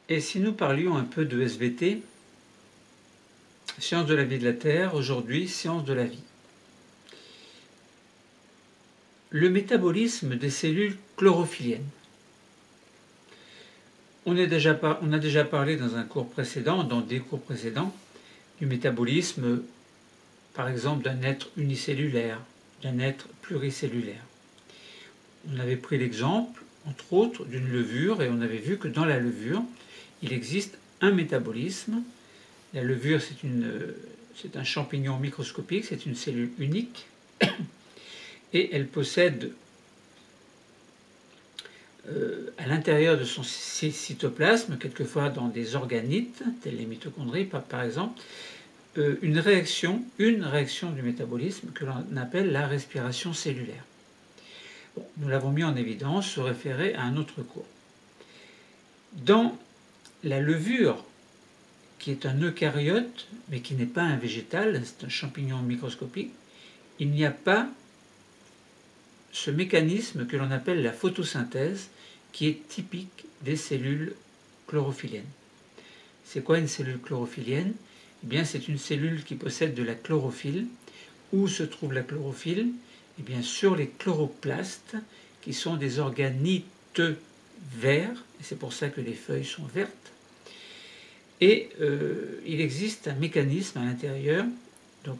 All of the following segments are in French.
Et si nous parlions un peu de SVT, science de la vie de la Terre, aujourd'hui, science de la vie. Le métabolisme des cellules chlorophylliennes. On a déjà parlé dans un cours précédent, dans des cours précédents, du métabolisme, par exemple, d'un être unicellulaire, d'un être pluricellulaire. On avait pris l'exemple, entre autres, d'une levure, et on avait vu que dans la levure, il existe un métabolisme. La levure, c'est un champignon microscopique, c'est une cellule unique, et elle possède à l'intérieur de son cytoplasme, quelquefois dans des organites, tels les mitochondries par exemple, une réaction du métabolisme que l'on appelle la respiration cellulaire. Bon, nous l'avons mis en évidence, se référer à un autre cours. Dans la levure, qui est un eucaryote, mais qui n'est pas un végétal, c'est un champignon microscopique, il n'y a pas ce mécanisme que l'on appelle la photosynthèse, qui est typique des cellules chlorophylliennes. C'est quoi une cellule chlorophyllienne? Eh bien, c'est une cellule qui possède de la chlorophylle. Où se trouve la chlorophylle? Eh bien, sur les chloroplastes, qui sont des organites verts, et c'est pour ça que les feuilles sont vertes. Et il existe un mécanisme à l'intérieur, donc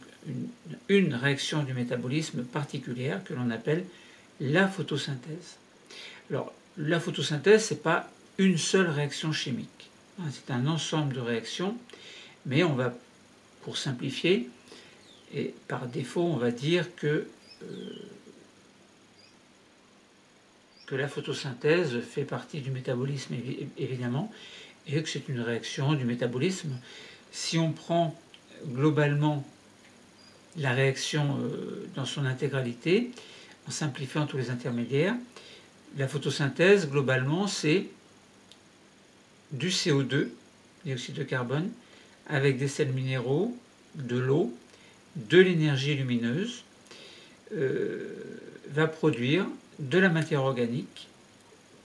une réaction du métabolisme particulière que l'on appelle la photosynthèse. Alors, la photosynthèse, ce n'est pas une seule réaction chimique. C'est un ensemble de réactions, mais on va, pour simplifier, et par défaut, on va dire que la photosynthèse fait partie du métabolisme, évidemment, et que c'est une réaction du métabolisme. Si on prend globalement la réaction dans son intégralité, en simplifiant tous les intermédiaires, la photosynthèse, globalement, c'est du CO2, dioxyde de carbone, avec des sels minéraux, de l'eau, de l'énergie lumineuse, va produire de la matière organique,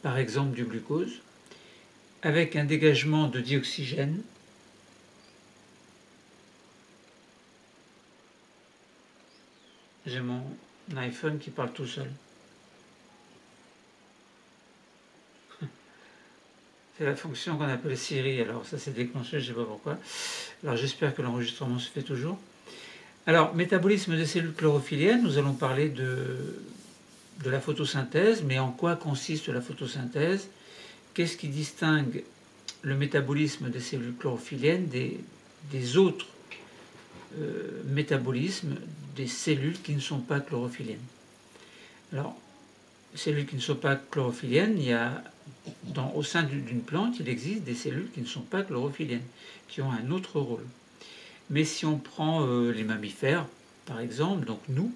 par exemple du glucose, avec un dégagement de dioxygène. J'ai mon iPhone qui parle tout seul. C'est la fonction qu'on appelle Siri, alors ça s'est déclenché, je ne sais pas pourquoi. Alors j'espère que l'enregistrement se fait toujours. Alors, métabolisme des cellules chlorophylliennes, nous allons parler de la photosynthèse, mais en quoi consiste la photosynthèse? Qu'est-ce qui distingue le métabolisme des cellules chlorophylliennes des autres métabolismes des cellules qui ne sont pas chlorophylliennes? Alors, cellules qui ne sont pas chlorophylliennes, il y a au sein d'une plante, il existe des cellules qui ne sont pas chlorophylliennes, qui ont un autre rôle. Mais si on prend les mammifères, par exemple, donc nous,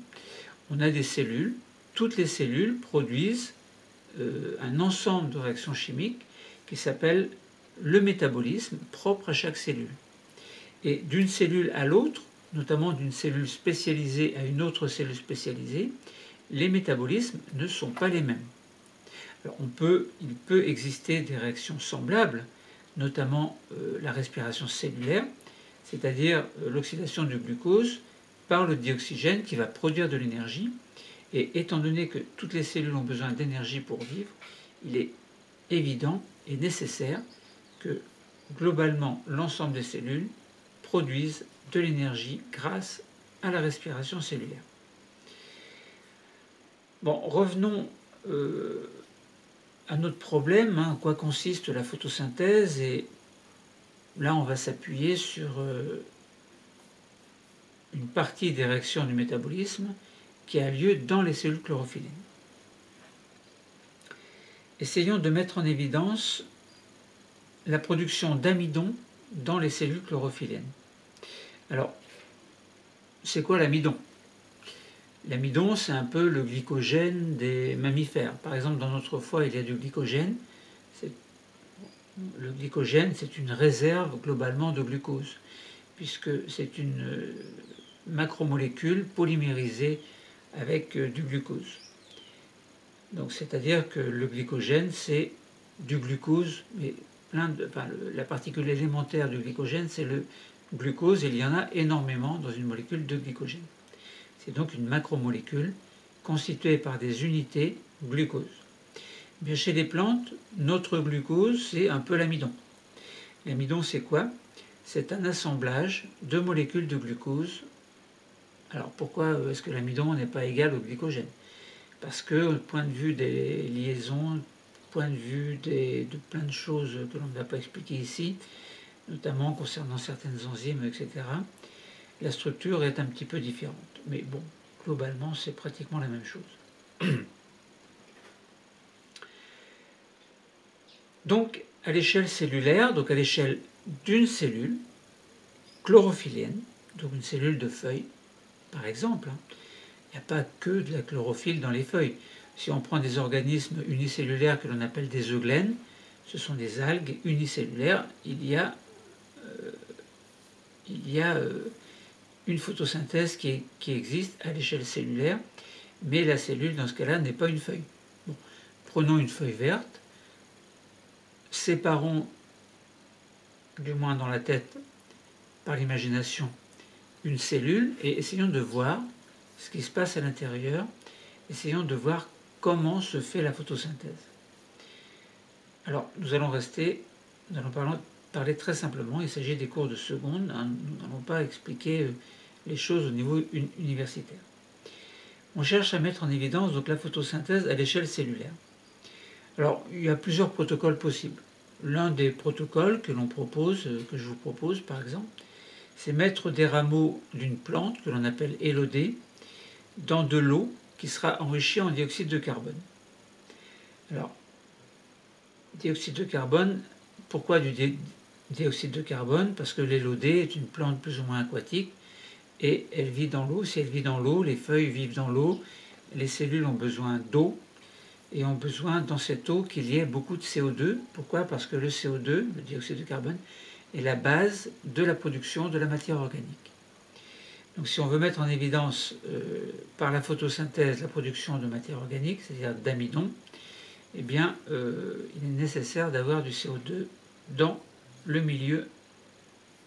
on a des cellules. Toutes les cellules produisent un ensemble de réactions chimiques qui s'appelle le métabolisme propre à chaque cellule. Et d'une cellule à l'autre, notamment d'une cellule spécialisée à une autre cellule spécialisée, les métabolismes ne sont pas les mêmes. Alors il peut exister des réactions semblables, notamment la respiration cellulaire, c'est-à-dire l'oxydation du glucose par le dioxygène qui va produire de l'énergie. Et étant donné que toutes les cellules ont besoin d'énergie pour vivre, il est évident et nécessaire que globalement l'ensemble des cellules produisent de l'énergie grâce à la respiration cellulaire. Bon, revenons à notre problème, en quoi consiste la photosynthèse, et là on va s'appuyer sur une partie des réactions du métabolisme qui a lieu dans les cellules chlorophylliennes. Essayons de mettre en évidence la production d'amidon dans les cellules chlorophylliennes. Alors, c'est quoi l'amidon? L'amidon, c'est un peu le glycogène des mammifères. Par exemple, dans notre foie, il y a du glycogène. Le glycogène, c'est une réserve globalement de glucose, puisque c'est une macromolécule polymérisée avec du glucose. Donc, c'est-à-dire que le glycogène, c'est du glucose, mais la particule élémentaire du glycogène, c'est le glucose, et il y en a énormément dans une molécule de glycogène. C'est donc une macromolécule constituée par des unités glucose. Bien, chez les plantes, notre glucose, c'est un peu l'amidon. L'amidon, c'est quoi? C'est un assemblage de molécules de glucose. Alors pourquoi est-ce que l'amidon n'est pas égal au glycogène? Parce que, au point de vue des liaisons, point de vue de plein de choses que l'on ne va pas expliquer ici, notamment concernant certaines enzymes, etc., la structure est un petit peu différente. Mais bon, globalement, c'est pratiquement la même chose. Donc, à l'échelle cellulaire, donc à l'échelle d'une cellule chlorophyllienne, donc une cellule de feuilles, par exemple, il n'y a pas que de la chlorophylle dans les feuilles. Si on prend des organismes unicellulaires que l'on appelle des eugènes, ce sont des algues unicellulaires, il y a une photosynthèse qui existe à l'échelle cellulaire, mais la cellule, dans ce cas-là, n'est pas une feuille. Bon. Prenons une feuille verte, séparons, du moins dans la tête, par l'imagination, une cellule, et essayons de voir ce qui se passe à l'intérieur, essayons de voir comment se fait la photosynthèse. Alors, nous allons parler très simplement, il s'agit des cours de seconde, nous n'allons pas expliquer les choses au niveau universitaire. On cherche à mettre en évidence donc la photosynthèse à l'échelle cellulaire. Alors, il y a plusieurs protocoles possibles. L'un des protocoles que l'on propose, que je vous propose par exemple, c'est mettre des rameaux d'une plante que l'on appelle élodée dans de l'eau qui sera enrichie en dioxyde de carbone. Alors, dioxyde de carbone, pourquoi du dioxyde de carbone? Parce que l'élodée est une plante plus ou moins aquatique et elle vit dans l'eau. Si elle vit dans l'eau, les feuilles vivent dans l'eau, les cellules ont besoin d'eau et ont besoin dans cette eau qu'il y ait beaucoup de CO2. Pourquoi? Parce que le CO2, le dioxyde de carbone, est la base de la production de la matière organique. Donc si on veut mettre en évidence par la photosynthèse la production de matière organique, c'est-à-dire d'amidon, eh bien il est nécessaire d'avoir du CO2 dans le milieu,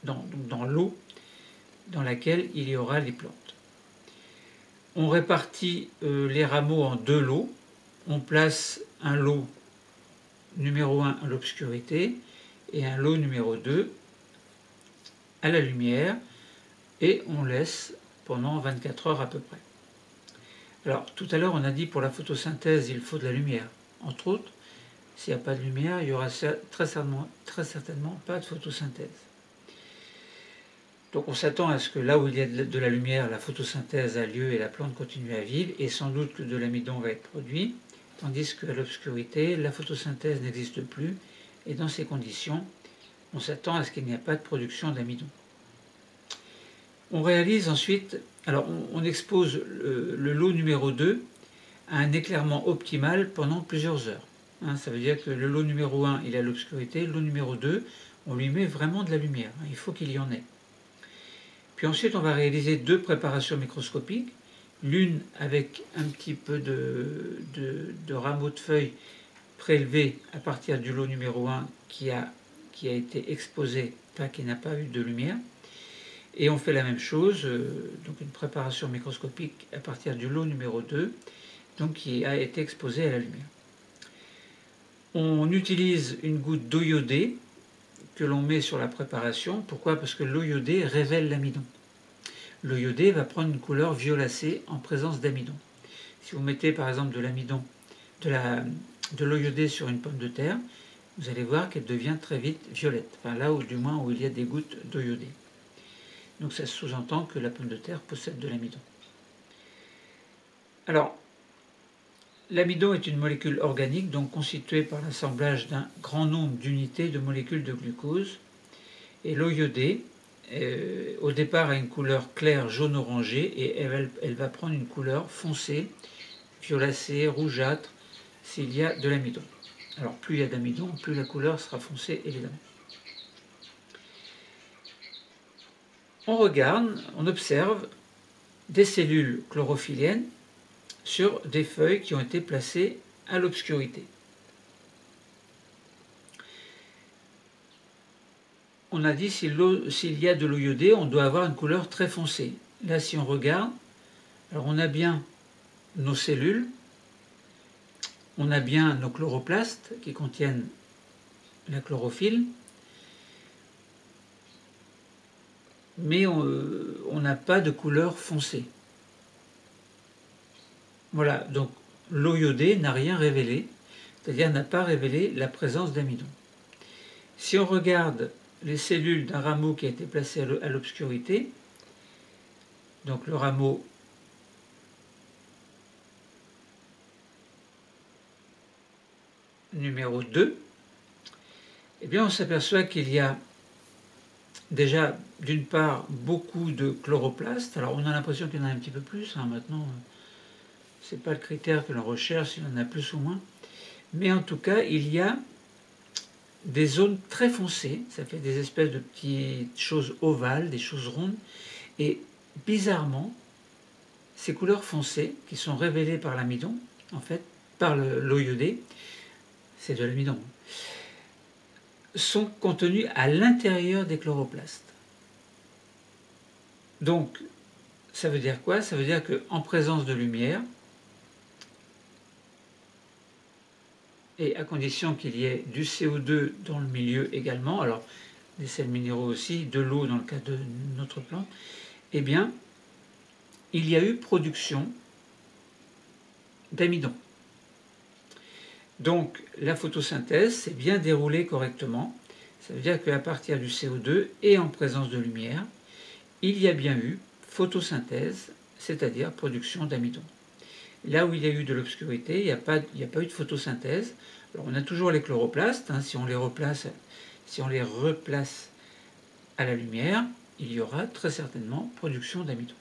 dans l'eau dans laquelle il y aura les plantes. On répartit les rameaux en deux lots. On place un lot numéro 1 à l'obscurité et un lot numéro 2 à la lumière, et on laisse pendant 24 heures à peu près. Alors, tout à l'heure, on a dit pour la photosynthèse, il faut de la lumière. Entre autres, s'il n'y a pas de lumière, il n'y aura très certainement pas de photosynthèse. Donc on s'attend à ce que là où il y a de la lumière, la photosynthèse a lieu et la plante continue à vivre, et sans doute que de l'amidon va être produit, tandis qu'à l'obscurité, la photosynthèse n'existe plus, et dans ces conditions, on s'attend à ce qu'il n'y ait pas de production d'amidon. On réalise ensuite, alors on expose le lot numéro 2 à un éclairement optimal pendant plusieurs heures. Ça veut dire que le lot numéro 1, il est à l'obscurité, le lot numéro 2, on lui met vraiment de la lumière, il faut qu'il y en ait. Puis ensuite, on va réaliser deux préparations microscopiques, l'une avec un petit peu de rameaux de feuilles prélevés à partir du lot numéro 1 qui a été exposé, qui n'a pas eu de lumière. Et on fait la même chose, donc une préparation microscopique à partir du lot numéro 2, donc qui a été exposé à la lumière. On utilise une goutte d'eau iodée que l'on met sur la préparation. Pourquoi? Parce que l'eau iodée révèle l'amidon. L'eau iodée va prendre une couleur violacée en présence d'amidon. Si vous mettez par exemple de l'amidon, de l'eau iodée sur une pomme de terre, vous allez voir qu'elle devient très vite violette. Enfin là où du moins où il y a des gouttes d'eau iodée. Donc ça sous-entend que la pomme de terre possède de l'amidon. Alors, l'amidon est une molécule organique, donc constituée par l'assemblage d'un grand nombre d'unités de molécules de glucose. Et l'eau iodée, au départ, a une couleur claire jaune-orangée, et elle va prendre une couleur foncée, violacée, rougeâtre, s'il y a de l'amidon. Alors plus il y a d'amidon, plus la couleur sera foncée, évidemment. On regarde, on observe des cellules chlorophylliennes sur des feuilles qui ont été placées à l'obscurité. on a dit s'il y a de l'eau iodée, on doit avoir une couleur très foncée. Là, si on regarde, alors on a bien nos cellules, on a bien nos chloroplastes qui contiennent la chlorophylle, mais on n'a pas de couleur foncée. Voilà, donc l'eau iodée n'a rien révélé, c'est-à-dire n'a pas révélé la présence d'amidon. Si on regarde les cellules d'un rameau qui a été placé à l'obscurité, donc le rameau numéro 2, eh bien on s'aperçoit qu'il y a déjà d'une part beaucoup de chloroplastes. Alors on a l'impression qu'il y en a un petit peu plus, hein, maintenant c'est pas le critère que l'on recherche, s'il y en a plus ou moins. Mais en tout cas, il y a des zones très foncées, ça fait des espèces de petites choses ovales, des choses rondes, et bizarrement, ces couleurs foncées, qui sont révélées par l'amidon, en fait, par l'eau iodée, c'est de l'amidon, sont contenues à l'intérieur des chloroplastes. Donc, ça veut dire quoi? Ça veut dire qu'en présence de lumière, et à condition qu'il y ait du CO2 dans le milieu également, alors des sels minéraux aussi, de l'eau dans le cas de notre plante, eh bien, il y a eu production d'amidon. Donc, la photosynthèse s'est bien déroulée correctement. Ça veut dire qu'à partir du CO2 et en présence de lumière, il y a bien eu photosynthèse, c'est-à-dire production d'amidon. Là où il y a eu de l'obscurité, il n'y a pas eu de photosynthèse. Alors, on a toujours les chloroplastes, hein, si on les replace à la lumière, il y aura très certainement production d'amidon.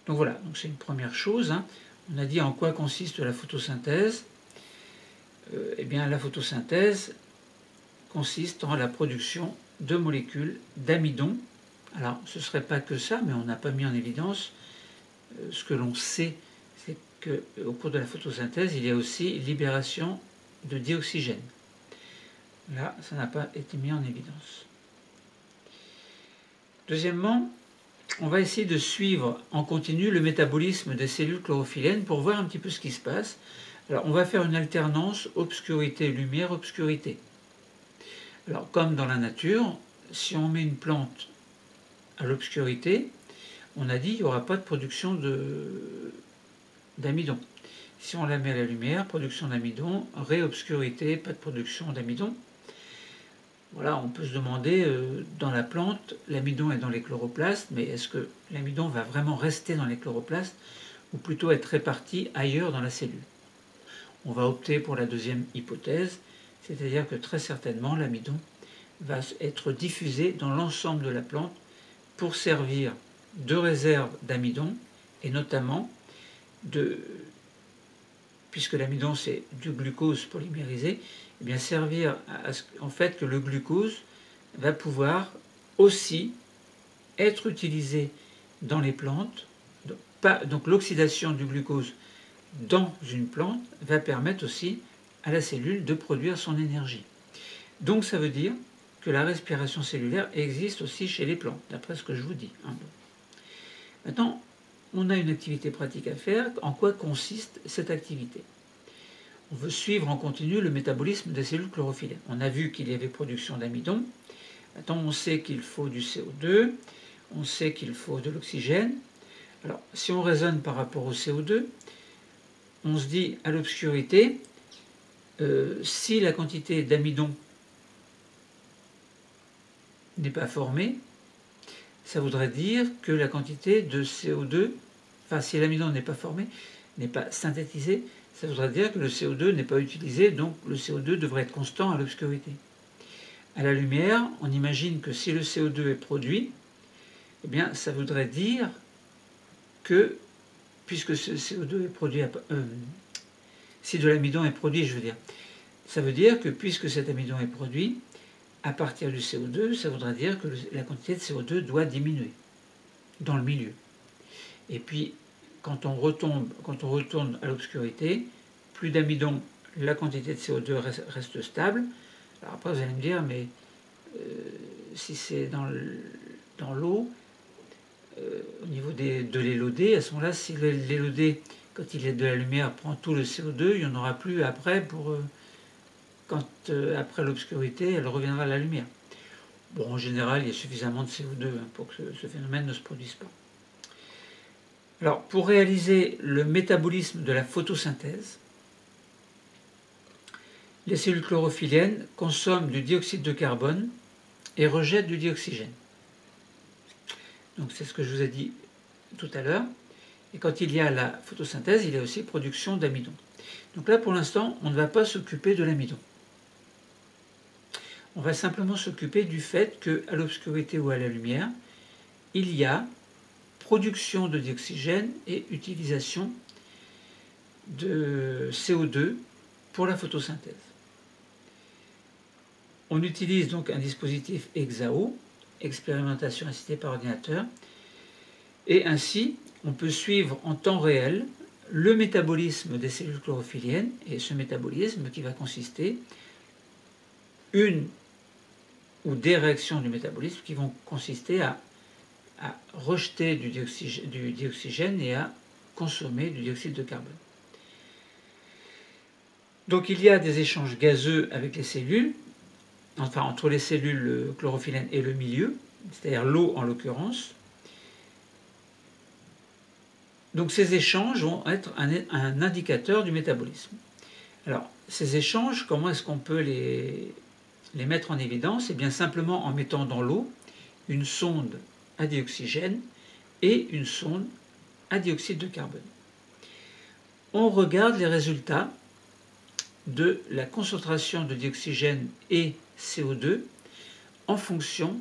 Donc voilà, donc c'est une première chose, hein. On a dit en quoi consiste la photosynthèse. Eh bien, la photosynthèse consiste en la production de molécules d'amidon. Alors, ce ne serait pas que ça, mais on n'a pas mis en évidence. Ce que l'on sait, c'est qu'au cours de la photosynthèse, il y a aussi libération de dioxygène. Là, ça n'a pas été mis en évidence. Deuxièmement, on va essayer de suivre en continu le métabolisme des cellules chlorophyllènes pour voir un petit peu ce qui se passe. Alors, on va faire une alternance obscurité-lumière, obscurité. Alors, comme dans la nature, si on met une plante à l'obscurité, on a dit qu'il n'y aura pas de production d'amidon. Si on la met à la lumière, production d'amidon, réobscurité, pas de production d'amidon. Voilà, on peut se demander, dans la plante, l'amidon est dans les chloroplastes, mais est-ce que l'amidon va vraiment rester dans les chloroplastes ou plutôt être réparti ailleurs dans la cellule? On va opter pour la deuxième hypothèse, c'est-à-dire que très certainement l'amidon va être diffusé dans l'ensemble de la plante pour servir de réserve d'amidon et notamment puisque l'amidon c'est du glucose polymérisé, eh bien servir en fait que le glucose va pouvoir aussi être utilisé dans les plantes. Donc l'oxydation du glucose dans une plante va permettre aussi à la cellule de produire son énergie. Donc ça veut dire que la respiration cellulaire existe aussi chez les plantes, d'après ce que je vous dis. Maintenant, on a une activité pratique à faire. En quoi consiste cette activité? On veut suivre en continu le métabolisme des cellules chlorophyllènes. On a vu qu'il y avait production d'amidon. Maintenant, on sait qu'il faut du CO2, on sait qu'il faut de l'oxygène. Alors, si on raisonne par rapport au CO2, on se dit à l'obscurité, si la quantité d'amidon n'est pas formée, ça voudrait dire que la quantité de CO2, enfin si l'amidon n'est pas formé, n'est pas synthétisé, ça voudrait dire que le CO2 n'est pas utilisé, donc le CO2 devrait être constant à l'obscurité. À la lumière, on imagine que si le CO2 est produit, eh bien ça voudrait dire que, puisque ce CO2 est produit, si de l'amidon est produit, je veux dire, ça veut dire que puisque cet amidon est produit, à partir du CO2, ça voudrait dire que la quantité de CO2 doit diminuer dans le milieu. Et puis, quand on retourne à l'obscurité, plus d'amidon, la quantité de CO2 reste stable. Alors après, vous allez me dire, mais si c'est dans l'eau, au niveau de l'élodé, à ce moment-là, si l'élodé, quand il est de la lumière, prend tout le CO2, il n'y en aura plus après quand après l'obscurité, elle reviendra à la lumière. Bon, en général, il y a suffisamment de CO2 pour que ce phénomène ne se produise pas. Alors, pour réaliser le métabolisme de la photosynthèse, les cellules chlorophylliennes consomment du dioxyde de carbone et rejettent du dioxygène. Donc c'est ce que je vous ai dit tout à l'heure. Et quand il y a la photosynthèse, il y a aussi production d'amidon. Donc là, pour l'instant, on ne va pas s'occuper de l'amidon. On va simplement s'occuper du fait qu'à l'obscurité ou à la lumière, il y a production de dioxygène et utilisation de CO2 pour la photosynthèse. On utilise donc un dispositif EXAO, expérimentation assistée par ordinateur, et ainsi on peut suivre en temps réel le métabolisme des cellules chlorophylliennes, et ce métabolisme qui va consister une ou des réactions du métabolisme qui vont consister à rejeter du dioxygène et à consommer du dioxyde de carbone. Donc il y a des échanges gazeux avec les cellules, enfin entre les cellules chlorophylliennes et le milieu, c'est-à-dire l'eau en l'occurrence. Donc ces échanges vont être un indicateur du métabolisme. Alors ces échanges, comment est-ce qu'on peut les mettre en évidence? Eh bien simplement en mettant dans l'eau une sonde à dioxygène et une sonde à dioxyde de carbone. On regarde les résultats de la concentration de dioxygène et CO2 en fonction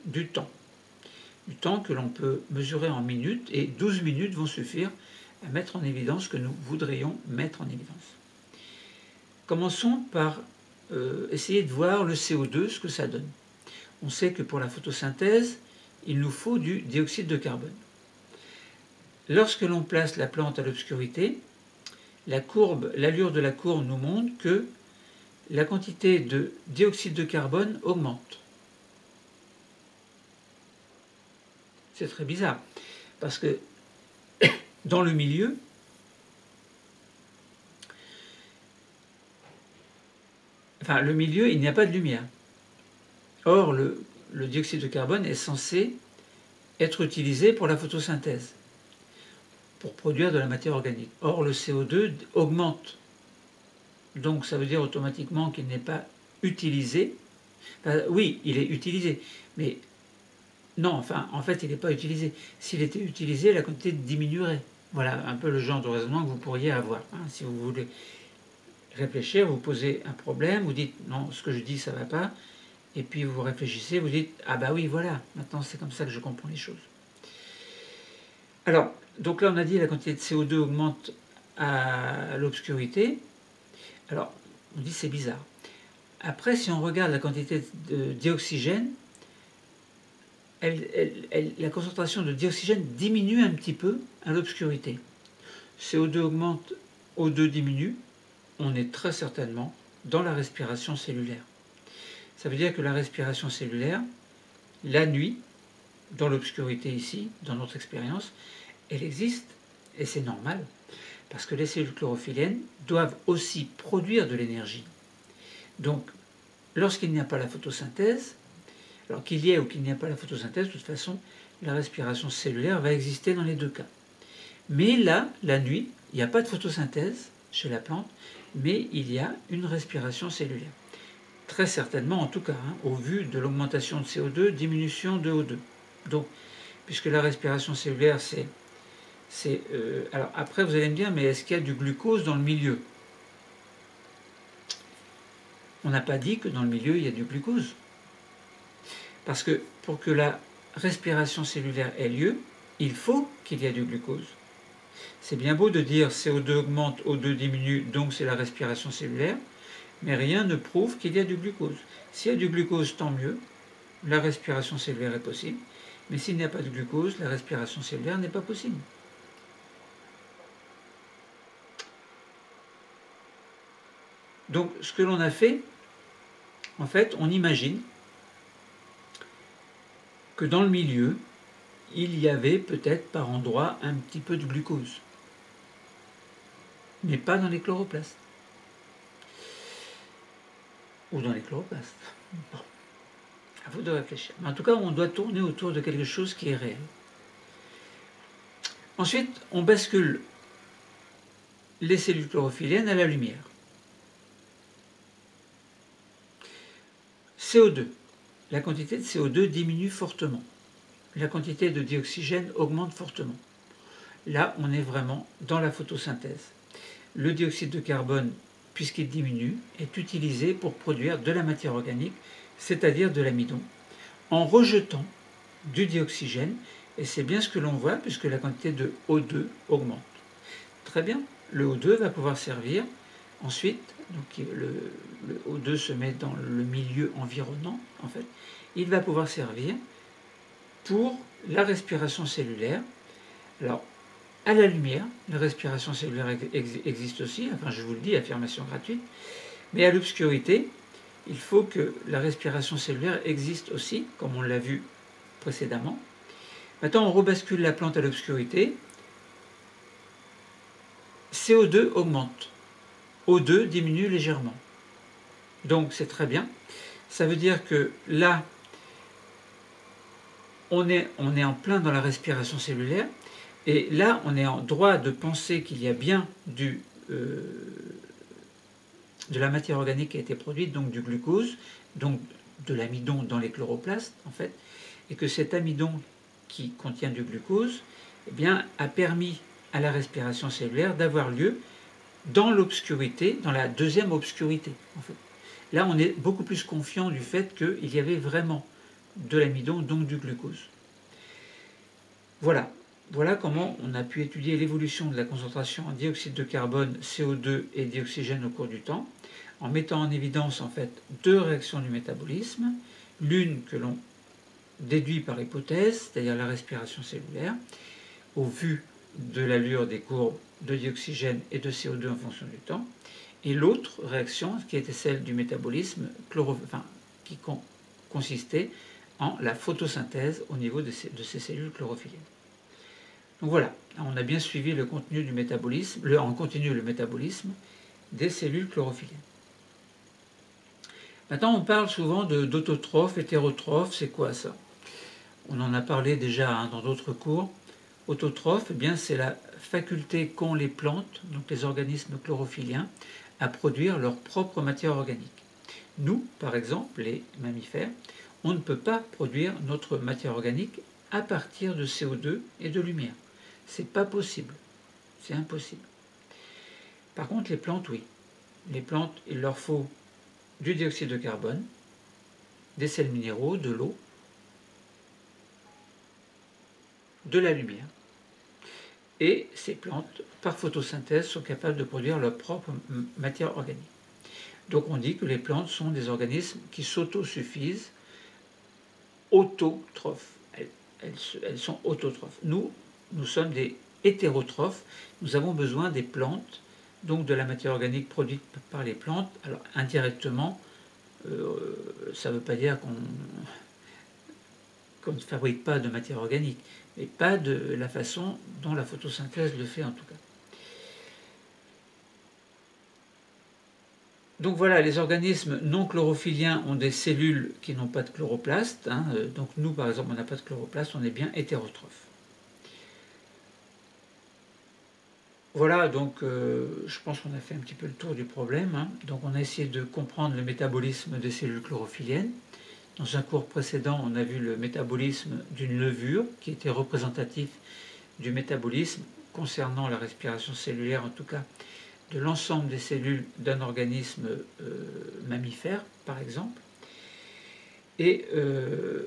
du temps que l'on peut mesurer en minutes, et 12 minutes vont suffire à mettre en évidence ce que nous voudrions mettre en évidence. Commençons par essayer de voir le CO2, ce que ça donne. On sait que pour la photosynthèse, il nous faut du dioxyde de carbone. Lorsque l'on place la plante à l'obscurité, l'allure de la courbe nous montre que la quantité de dioxyde de carbone augmente. C'est très bizarre, parce que dans le milieu, il n'y a pas de lumière. Or, le dioxyde de carbone est censé être utilisé pour la photosynthèse, pour produire de la matière organique. Or, le CO2 augmente. Donc, ça veut dire automatiquement qu'il n'est pas utilisé. Enfin, oui, il est utilisé, mais non, en fait, il n'est pas utilisé. S'il était utilisé, la quantité diminuerait. Voilà un peu le genre de raisonnement que vous pourriez avoir. Si vous voulez réfléchir, vous posez un problème, vous dites non, ce que je dis, ça ne va pas, et puis vous réfléchissez, vous dites ah bah oui, voilà, maintenant c'est comme ça que je comprends les choses. Alors, donc là on a dit la quantité de CO2 augmente à l'obscurité. Alors, on dit c'est bizarre. Après, si on regarde la quantité de dioxygène, la concentration de dioxygène diminue un petit peu à l'obscurité. CO2 augmente, O2 diminue. On est très certainement dans la respiration cellulaire. Ça veut dire que la respiration cellulaire, la nuit, dans l'obscurité ici, dans notre expérience, elle existe, et c'est normal, parce que les cellules chlorophylliennes doivent aussi produire de l'énergie. Donc, lorsqu'il n'y a pas la photosynthèse, alors qu'il y ait ou qu'il n'y a pas la photosynthèse, de toute façon, la respiration cellulaire va exister dans les deux cas. Mais là, la nuit, il n'y a pas de photosynthèse chez la plante, mais il y a une respiration cellulaire. Très certainement, en tout cas, au vu de l'augmentation de CO2, diminution de O2. Donc, puisque la respiration cellulaire, alors après, vous allez me dire, mais est-ce qu'il y a du glucose dans le milieu? On n'a pas dit que dans le milieu, il y a du glucose. Parce que pour que la respiration cellulaire ait lieu, il faut qu'il y ait du glucose. C'est bien beau de dire CO2 augmente, O2 diminue, donc c'est la respiration cellulaire, mais rien ne prouve qu'il y a du glucose. S'il y a du glucose, tant mieux, la respiration cellulaire est possible, mais s'il n'y a pas de glucose, la respiration cellulaire n'est pas possible. Donc ce que l'on a fait, en fait, on imagine que dans le milieu, il y avait peut-être par endroit un petit peu de glucose, mais pas dans les chloroplastes ou dans les chloroplastes. Bon, à vous de réfléchir. Mais en tout cas, on doit tourner autour de quelque chose qui est réel. Ensuite, on bascule les cellules chlorophylliennes à la lumière. CO2. La quantité de CO2 diminue fortement. La quantité de dioxygène augmente fortement. Là, on est vraiment dans la photosynthèse. Le dioxyde de carbone, puisqu'il diminue, est utilisé pour produire de la matière organique, c'est-à-dire de l'amidon, en rejetant du dioxygène, et c'est bien ce que l'on voit puisque la quantité de O2 augmente. Très bien, le O2 va pouvoir servir ensuite, donc le O2 se met dans le milieu environnant, en fait, il va pouvoir servir pour la respiration cellulaire. Alors, à la lumière, la respiration cellulaire existe aussi, enfin je vous le dis, affirmation gratuite, mais à l'obscurité, il faut que la respiration cellulaire existe aussi, comme on l'a vu précédemment. Maintenant, on rebascule la plante à l'obscurité, CO2 augmente, O2 diminue légèrement. Donc c'est très bien. Ça veut dire que là, on est en plein dans la respiration cellulaire, et là, on est en droit de penser qu'il y a bien de la matière organique qui a été produite, donc du glucose, donc de l'amidon dans les chloroplastes, en fait, et que cet amidon qui contient du glucose, eh bien, a permis à la respiration cellulaire d'avoir lieu dans l'obscurité, dans la deuxième obscurité, en fait. Là, on est beaucoup plus confiant du fait qu'il y avait vraiment de l'amidon, donc du glucose. Voilà. Voilà comment on a pu étudier l'évolution de la concentration en dioxyde de carbone, CO2 et dioxygène au cours du temps, en mettant en évidence en fait deux réactions du métabolisme, l'une que l'on déduit par hypothèse, c'est-à-dire la respiration cellulaire, au vu de l'allure des courbes de dioxygène et de CO2 en fonction du temps, et l'autre réaction qui était celle du métabolisme, qui consistait en la photosynthèse au niveau de ces cellules chlorophylliennes. Donc voilà, on a bien suivi le contenu du métabolisme, en continu le métabolisme des cellules chlorophylliennes. Maintenant, on parle souvent d'autotrophes, hétérotrophes, c'est quoi ça? On en a parlé déjà dans d'autres cours. Autotrophe, eh bien, c'est la faculté qu'ont les plantes, donc les organismes chlorophylliens, à produire leur propre matière organique. Nous, par exemple, les mammifères, on ne peut pas produire notre matière organique à partir de CO2 et de lumière. C'est pas possible. C'est impossible. Par contre, les plantes, oui. Les plantes, il leur faut du dioxyde de carbone, des sels minéraux, de l'eau, de la lumière. Et ces plantes, par photosynthèse, sont capables de produire leur propre matière organique. Donc on dit que les plantes sont des organismes qui s'autosuffisent, autotrophes. Elles sont autotrophes. Nous sommes des hétérotrophes. Nous avons besoin des plantes, donc de la matière organique produite par les plantes. Alors indirectement, ça ne veut pas dire qu'on ne fabrique pas de matière organique, mais pas de la façon dont la photosynthèse le fait en tout cas. Donc voilà, les organismes non chlorophylliens ont des cellules qui n'ont pas de chloroplaste. Donc nous, par exemple, on n'a pas de chloroplaste, on est bien hétérotrophe. Voilà, donc je pense qu'on a fait un petit peu le tour du problème. Donc on a essayé de comprendre le métabolisme des cellules chlorophylliennes. Dans un cours précédent, on a vu le métabolisme d'une levure, qui était représentatif du métabolisme concernant la respiration cellulaire, en tout cas de l'ensemble des cellules d'un organisme mammifère, par exemple. Et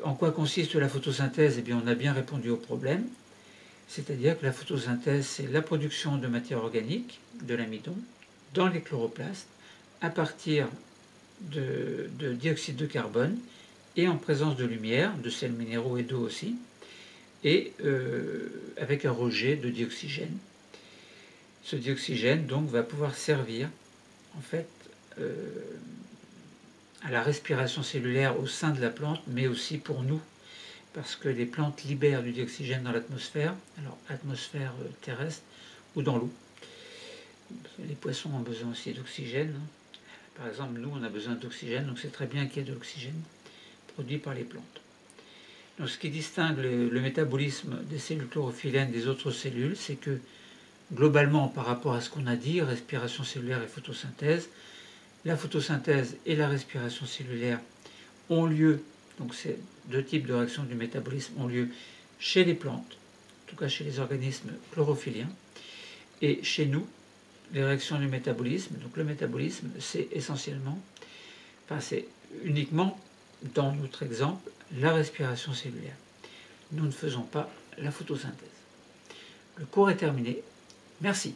en quoi consiste la photosynthèse? Eh bien, on a bien répondu au problème. C'est-à-dire que la photosynthèse, c'est la production de matière organique, de l'amidon, dans les chloroplastes, à partir de dioxyde de carbone et en présence de lumière, de sels minéraux et d'eau aussi, et avec un rejet de dioxygène. Ce dioxygène, donc, va pouvoir servir, en fait, à la respiration cellulaire au sein de la plante, mais aussi pour nous, parce que les plantes libèrent du dioxygène dans l'atmosphère, alors atmosphère terrestre ou dans l'eau. Les poissons ont besoin aussi d'oxygène. Par exemple, nous, on a besoin d'oxygène, donc c'est très bien qu'il y ait de l'oxygène produit par les plantes. Donc, ce qui distingue le métabolisme des cellules chlorophyllènes des autres cellules, c'est que globalement, par rapport à ce qu'on a dit, respiration cellulaire et photosynthèse, la photosynthèse et la respiration cellulaire ont lieu, donc ces deux types de réactions du métabolisme ont lieu chez les plantes, en tout cas chez les organismes chlorophyllien, et chez nous, les réactions du métabolisme, donc le métabolisme, c'est essentiellement, enfin c'est uniquement, dans notre exemple, la respiration cellulaire. Nous ne faisons pas la photosynthèse. Le cours est terminé. Merci.